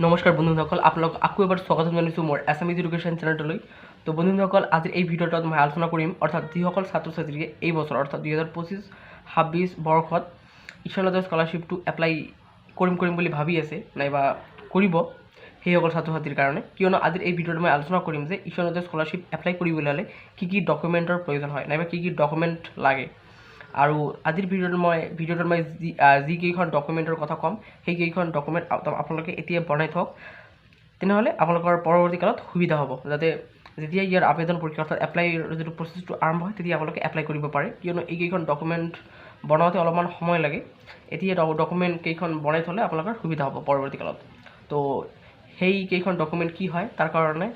নমস্কাৰ বন্ধুসকল, আপোনালোক আকৌ এবাৰ স্বাগতম জনাইছোঁ মোৰ এছামিজ এডুকেশ্যন চেনেলটোলৈ। তো বন্ধুসকল, আজিৰ এই ভিডিঅ'টোত মই আলোচনা কৰিম অৰ্থাৎ যিসকল ছাত্ৰ ছাত্ৰীয়ে এই বছৰ অৰ্থাৎ 2025-26 বৰ্ষত ঈশান উদয় স্কলাৰশ্বিপটো এপ্লাই কৰিম বুলি ভাবি আছে নাইবা কৰিব সেইসকল ছাত্ৰ ছাত্ৰীৰ কাৰণে। কিয়নো আজিৰ এই ভিডিঅ'ত মই আলোচনা কৰিম যে ঈশান উদয় স্কলাৰশ্বিপ এপ্লাই কৰিবলৈ হ'লে কি ডকুমেণ্টৰ প্ৰয়োজন হয় নাইবা কি ডকুমেণ্ট লাগে। আৰু আজিৰ ভিডিঅ'টোত মই যিকেইখন ডকুমেণ্টৰ কথা ক'ম সেইকেইখন ডকুমেণ্ট আপোনালোকে এতিয়া বনাই থওক, তেনেহ'লে আপোনালোকৰ পৰৱৰ্তী কালত সুবিধা হ'ব, যাতে যেতিয়া ইয়াৰ আবেদন প্ৰক্ৰিয়া অৰ্থাৎ এপ্লাইৰ যিটো প্ৰচেছটো আৰম্ভ হয় তেতিয়া আপোনালোকে এপ্লাই কৰিব পাৰে। কিয়নো এইকেইখন ডকুমেণ্ট বনাওঁতে অলপমান সময় লাগে। এতিয়া ডকুমেণ্ট কেইখন বনাই থ'লে আপোনালোকৰ সুবিধা হ'ব পৰৱৰ্তী কালত। তো সেইকেইখন ডকুমেণ্ট কি হয় তাৰ কাৰণে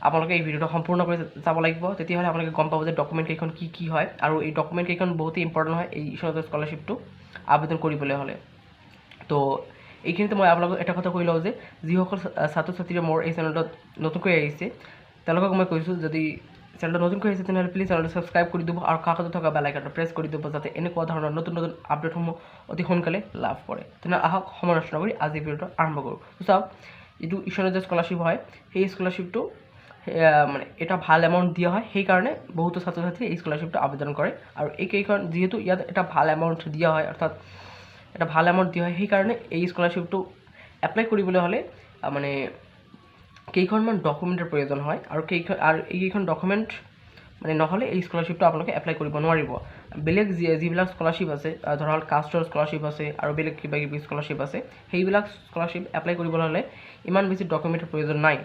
আপোনালোকে এই ভিডিঅ'টো সম্পূৰ্ণকৈ চাব লাগিব, তেতিয়াহ'লে আপোনালোকে গম পাব যে ডকুমেণ্ট কেইখন কি হয়। আৰু এই ডকুমেণ্ট কেইখন বহুতেই ইম্পৰ্টেণ্ট হয় এই ঈশান উদয় স্কলাৰশ্বিপটো আবেদন কৰিবলৈ হ'লে। তো এইখিনিতে মই আপোনালোকক এটা কথা কৈ লওঁ যে যিসকল ছাত্ৰ ছাত্ৰীয়ে মোৰ এই চেনেলটোত নতুনকৈ আহিছে তেওঁলোকক মই কৈছোঁ, যদি চেনেলটো নতুনকৈ আহিছে তেনেহ'লে প্লিজ চেনেলটো ছাবস্ক্ৰাইব কৰি দিব আৰু কাষতে থকা বেল আইকনটো প্ৰেছ কৰি দিব, যাতে এনেকুৱা ধৰণৰ নতুন আপডেটসমূহ অতি সোনকালে লাভ কৰে। তেনেহ'লে আহক সময় নষ্ট নকৰি আজি ভিডিঅ'টো আৰম্ভ কৰোঁ। চাওক, যিটো ঈশান উদয় স্কলাৰশ্বিপ হয় সেই স্কলাৰশ্বিপটো মানে এটা ভাল এমাউণ্ট দিয়া হয়, সেইকাৰণে বহুতো ছাত্ৰ ছাত্ৰীয়ে এই স্কলাৰশ্বিপটো আবেদন কৰে। আৰু এইকেইখন যিহেতু ইয়াত এটা ভাল এমাউণ্ট দিয়া হয় অৰ্থাৎ এটা ভাল এমাউণ্ট দিয়া হয়, সেইকাৰণে এই স্কলাৰশ্বিপটো এপ্লাই কৰিবলৈ হ'লে মানে কেইখনমান ডকুমেণ্টৰ প্ৰয়োজন হয়। আৰু এইকেইখন ডকুমেণ্ট মানে নহ'লে এই স্কলাৰশ্বিপটো আপোনালোকে এপ্লাই কৰিব নোৱাৰিব। বেলেগ যিবিলাক স্কলাৰশ্বিপ আছে, ধৰা হ'ল কাষ্টৰ স্কলাৰশ্বিপ আছে আৰু বেলেগ কিবা কিবি স্কলাৰশ্বিপ আছে, সেইবিলাক স্কলাৰশ্বিপ এপ্লাই কৰিবলৈ হ'লে ইমান বেছি ডকুমেণ্টৰ প্ৰয়োজন নাই।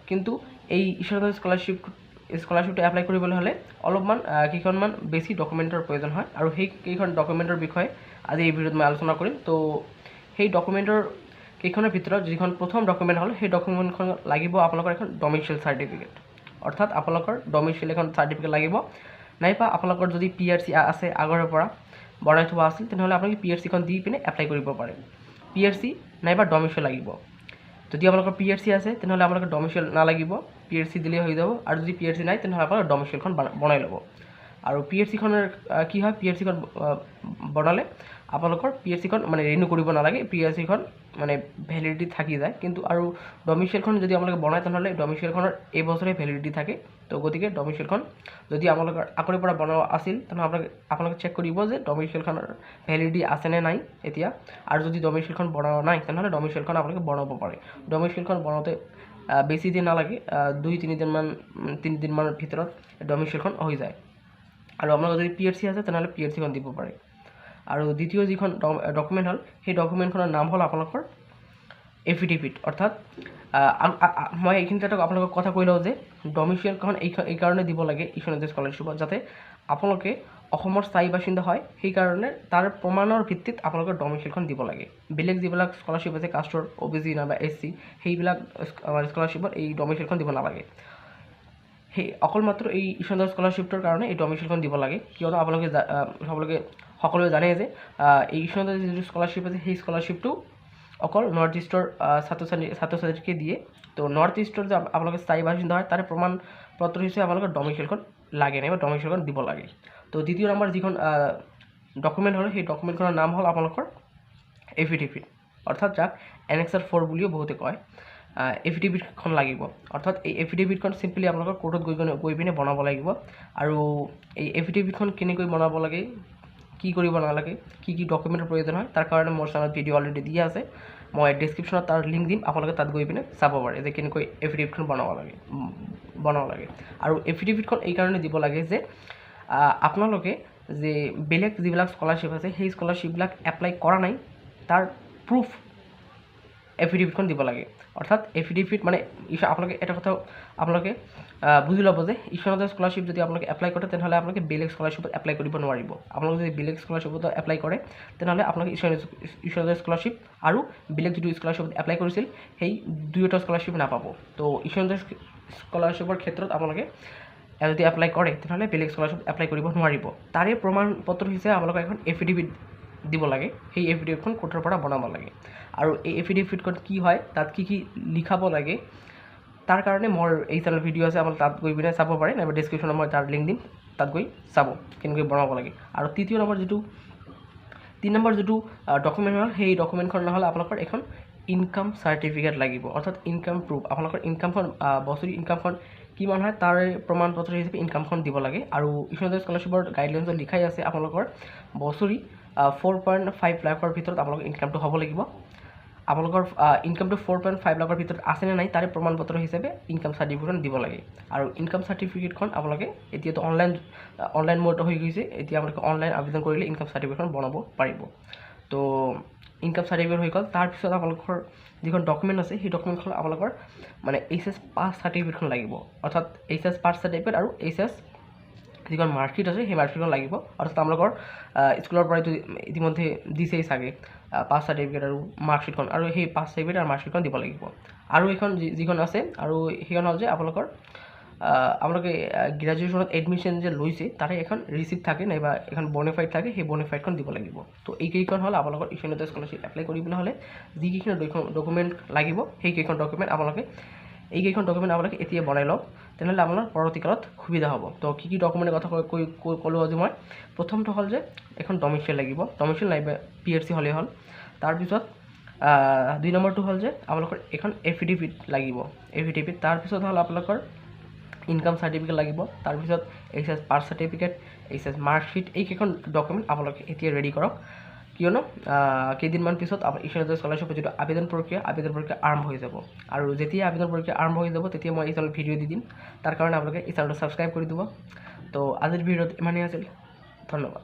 কিন্তু এই ঈশান উদয় স্কলাৰশ্বিপটো এপ্লাই কৰিবলৈ হ'লে অলপমান কেইখনমান বেছি ডকুমেণ্টৰ প্ৰয়োজন হয়। আৰু সেই কেইখন ডকুমেণ্টৰ বিষয়ে আজি এই ভিডিঅ'ত মই আলোচনা কৰিম। তো সেই ডকুমেণ্টৰ কেইখনৰ ভিতৰত যিখন প্ৰথম ডকুমেণ্ট হ'ল সেই ডকুমেণ্টখন লাগিব আপোনালোকৰ এখন ডমিচিয়েল চাৰ্টিফিকেট, অৰ্থাৎ আপোনালোকৰ ডমিচিয়েল এখন চাৰ্টিফিকেট লাগিব। নাইবা আপোনালোকৰ যদি PRC আছে আগৰে পৰা বনাই থোৱা আছিল তেনেহ'লে আপোনালোকে PRCখন দি পিনে এপ্লাই কৰিব পাৰে। PRC নাইবা ডমিচিয়েল লাগিব। যদি আপোনালোকৰ PRC আছে তেনেহ'লে আপোনালোকে ডমিচিয়েল নালাগিব, PRC দিলেই হৈ যাব। আৰু যদি PRC নাই তেনেহ'লে আপোনালোকে ডমিচিয়েলখন বনাই ল'ব। আৰু PRCখনৰ কি হয়, PRCখন বনালে আপোনালোকৰ PRCখন মানে ৰিনিউ কৰিব নালাগে, PRCখন মানে ভেলিডিটি থাকি যায়। কিন্তু আৰু ডমিচিয়েলখন যদি আপোনালোকে বনায় তেনেহ'লে ডমিচিয়েলখনৰ এইবছৰে ভেলিডিটি থাকে। তো গতিকে ডমিচিয়েলখন যদি আপোনালোকৰ আগৰে পৰা বনোৱা আছিল তেনেহ'লে আপোনালোকে চেক কৰিব যে ডমিচিয়েলখনৰ ভেলিডিটি আছেনে নাই এতিয়া। আৰু যদি ডমিচিয়েলখন বনোৱা নাই তেনেহ'লে ডমিচিয়েলখন আপোনালোকে বনাব পাৰে। ডমিচিয়েলখন বনাওঁতে বেছি দিন নালাগে, 2-3 দিনমানৰ ভিতৰত ডমিচিয়েলখন হৈ যায়। আৰু আপোনালোকৰ যদি PRC আছে তেনেহ'লে PRCখন দিব পাৰে। আৰু দ্বিতীয় যিখন ডকুমেণ্ট হ'ল সেই ডকুমেণ্টখনৰ নাম হ'ল আপোনালোকৰ এফিডেভিট। অৰ্থাৎ মই এইখিনিতে আপোনালোকক কথা কৈ লওঁ যে ডমিচিয়েলখন এইকাৰণে দিব লাগে ঈশান উদয় স্কলাৰশ্বিপত, যাতে আপোনালোকে অসমৰ স্থায়ী বাসিন্দা হয়, সেইকাৰণে তাৰ প্ৰমাণৰ ভিত্তিত আপোনালোকৰ ডমিচিয়েলখন দিব লাগে। বেলেগ যিবিলাক স্কলাৰশ্বিপ আছে কাষ্টৰ OBC নাইবা SC সেইবিলাক স্কলাৰশ্বিপত এই ডমিচিয়েলখন দিব নালাগে। সেই অকল মাত্ৰ এই ঈশান উদয় স্কলাৰশ্বিপটোৰ কাৰণে এই ডমিচিয়েলখন দিব লাগে। কিয়নো আপোনালোকে সকলোৱে জানে যে এই ঈশান উদয় যিটো স্কলাৰশ্বিপ আছে সেই স্কলাৰশ্বিপটো অকল নৰ্থ ইষ্টৰ ছাত্ৰ ছাত্ৰীকে দিয়ে। তো নৰ্থ ইষ্টৰ যে আপোনালোকে স্থায়ী বাসিন্দা হয় তাৰে প্ৰমাণ পত্ৰ হিচাপে আপোনালোকৰ ডমিচিয়েলখন লাগে নাইবা ডমিচিয়েলখন দিব লাগে। তো দ্বিতীয় নম্বৰ যিখন ডকুমেণ্ট হ'ল সেই ডকুমেণ্টখনৰ নাম হ'ল আপোনালোকৰ এফিডেভিট, অৰ্থাৎ যাক Annexure 4 বুলিও বহুতে কয়। এফিডেভিটখন লাগিব, অৰ্থাৎ এই এফিডেভিটখন চিম্পলি আপোনালোকৰ কোৰ্টত গৈ পিনে বনাব লাগিব। আৰু এই এফিডেভিটখন কেনেকৈ বনাব লাগে, কি কৰিব নালাগে, কি ডকুমেণ্টৰ প্ৰয়োজন হয় তাৰ কাৰণে মোৰ চেনেলত ভিডিঅ' অলৰেডি দিয়া আছে। মই ডেছক্ৰিপশ্যনত তাৰ লিংক দিম, আপোনালোকে তাত গৈ পিনে চাব পাৰে যে কেনেকৈ এফিডেভিটখন বনাব লাগে। আৰু এফিডেভিটখন এইকাৰণে দিব লাগে যে আপোনালোকে যে বেলেগ যিবিলাক স্কলাৰশ্বিপ আছে সেই স্কলাৰশ্বিপবিলাক এপ্লাই কৰা নাই তাৰ প্ৰুফ এফিডেভিটখন দিব লাগে। অৰ্থাৎ এফিডেভিট মানে আপোনালোকে এটা কথা আপোনালোকে বুজি ল'ব যে ঈশান উদয় স্কলাৰশ্বিপ যদি আপোনালোকে এপ্লাই কৰে তেনেহ'লে আপোনালোকে বেলেগ স্কলাৰশ্বিপত এপ্লাই কৰিব নোৱাৰিব। আপোনালোকে যদি বেলেগ স্কলাৰশ্বিপত এপ্লাই কৰে তেনেহ'লে আপোনালোকে ঈশান উদয় স্কলাৰশ্বিপ আৰু বেলেগ যিটো স্কলাৰশ্বিপত এপ্লাই কৰিছিল সেই দুয়োটা স্কলাৰশ্বিপ নাপাব। তো ঈশান উদয় স্কলাৰশ্বিপৰ ক্ষেত্ৰত আপোনালোকে যদি এপ্লাই কৰে তেনেহ'লে বেলেগ স্কলাৰশ্বিপ এপ্লাই কৰিব নোৱাৰিব। তাৰে প্ৰমাণ পত্ৰ হিচাপে আপোনালোকে এখন এফিডেভিট দিব লাগে, সেই এফিডেভিটখন কোৰ্টৰ পৰা বনাব লাগে। আৰু এই এফিডেভিটখন কি হয়, তাত কি লিখাব লাগে তাৰ কাৰণে মোৰ এই চেনেল ভিডিঅ' আছে, আপোনালোকে তাত গৈ পিনে চাব পাৰে, নাইবা ডেছক্ৰিপশ্যনত মই তাৰ লিংক দিম, তাত গৈ চাব কেনেকৈ বনাব লাগে। আৰু তিনি নম্বৰ যিটো ডকুমেণ্ট হ'ল সেই ডকুমেণ্টখন নহ'লে আপোনালোকৰ এখন ইনকাম চাৰ্টিফিকেট লাগিব, অৰ্থাৎ ইনকাম প্ৰুফ। আপোনালোকৰ ইনকামখন বছৰি ইনকামখন কিমান হয় তাৰে প্ৰমাণ পত্ৰ হিচাপে ইনকামখন দিব লাগে। আৰু ইউথ স্কলাৰশ্বিপৰ গাইডলাইনছত লিখাই আছে আপোনালোকৰ বছৰি 4.5 লাখৰ ভিতৰত আপোনালোকৰ ইনকামটো হ'ব লাগিব। আপোনালোকৰ ইনকামটো 4.5 লাখৰ ভিতৰত আছেনে নাই তাৰে প্ৰমাণ পত্ৰ হিচাপে ইনকাম চাৰ্টিফিকেটখন দিব লাগে। আৰু ইনকাম চাৰ্টিফিকেটখন আপোনালোকে এতিয়াতো অনলাইন মোড হৈ গৈছে, এতিয়া আপোনালোকে অনলাইন আবেদন কৰিলে ইনকাম চাৰ্টিফিকেটখন বনাব পাৰিব। তো ইনকাম চাৰ্টিফিকেট হৈ গ'ল। তাৰপিছত আপোনালোকৰ যিখন ডকুমেণ্ট আছে সেই ডকুমেণ্টখন আপোনালোকৰ মানে HS পাছ চাৰ্টিফিকেটখন লাগিব, অৰ্থাৎ HS পাছ চাৰ্টিফিকেট আৰু HS যিখন মাৰ্কশ্বিট আছে সেই মাৰ্কশ্বিটখন লাগিব। অৰ্থাৎ আপোনালোকৰ স্কুলৰ পৰা ইতিমধ্যে দিছেই চাগে পাছ চাৰ্টিফিকেট আৰু মাৰ্কশ্বিটখন, আৰু সেই পাছ চাৰ্টিফিকেট আৰু মাৰ্কশ্বিটখন দিব লাগিব। আৰু এইখন যিখন আছে আৰু সেইখন হ'ল যে আপোনালোকে গ্ৰেজুৱেশ্যনত এডমিশ্যন যে লৈছে তাৰে এখন ৰিচিপ্ট থাকে নাইবা এখন বনিফাইড থাকে, সেই বনিফাইডখন দিব লাগিব। তো এইকেইখন হ'ল আপোনালোকৰ ইউথ স্কলাৰশ্বিপ এপ্লাই কৰিবলৈ হ'লে যিকেইখন ডকুমেণ্ট লাগিব সেইকেইখন ডকুমেণ্ট আপোনালোকে এতিয়া বনাই লওক, তেনেহ'লে আপোনাৰ পৰৱৰ্তীকালত সুবিধা হ'ব। তো কি ডকুমেণ্টৰ কথা ক'লোঁ আজি মই। প্ৰথমটো হ'ল যে এখন ডমিচিয়েল লাগিব, ডমিচিয়েল নাইবা PRC হ'লেই হ'ল। তাৰপিছত 2 নম্বৰটো হ'ল যে আপোনালোকৰ এখন এফিডেভিট লাগিব, এফিডেভিট। তাৰপিছত হ'ল আপোনালোকৰ ইনকাম চাৰ্টিফিকেট লাগিব। তাৰপিছত HS pass certificate, HS marksheet, এইকেইখন ডকুমেণ্ট আপোনালোকে এতিয়া ৰেডি কৰক, কিয়নো কেইদিনমান পিছত ইউথ স্কলাৰশ্বিপৰ যিটো আবেদন প্ৰক্ৰিয়া আৰম্ভ হৈ যাব। আৰু যেতিয়া আবেদন প্ৰক্ৰিয়া আৰম্ভ হৈ যাব তেতিয়া মই এই চেনেলত ভিডিঅ' দি দিম, তাৰ কাৰণে আপোনালোকে এই চেনেলটো ছাবস্ক্ৰাইব কৰি দিব। তো আজিৰ ভিডিঅ'ত ইমানেই আছিল, ধন্যবাদ।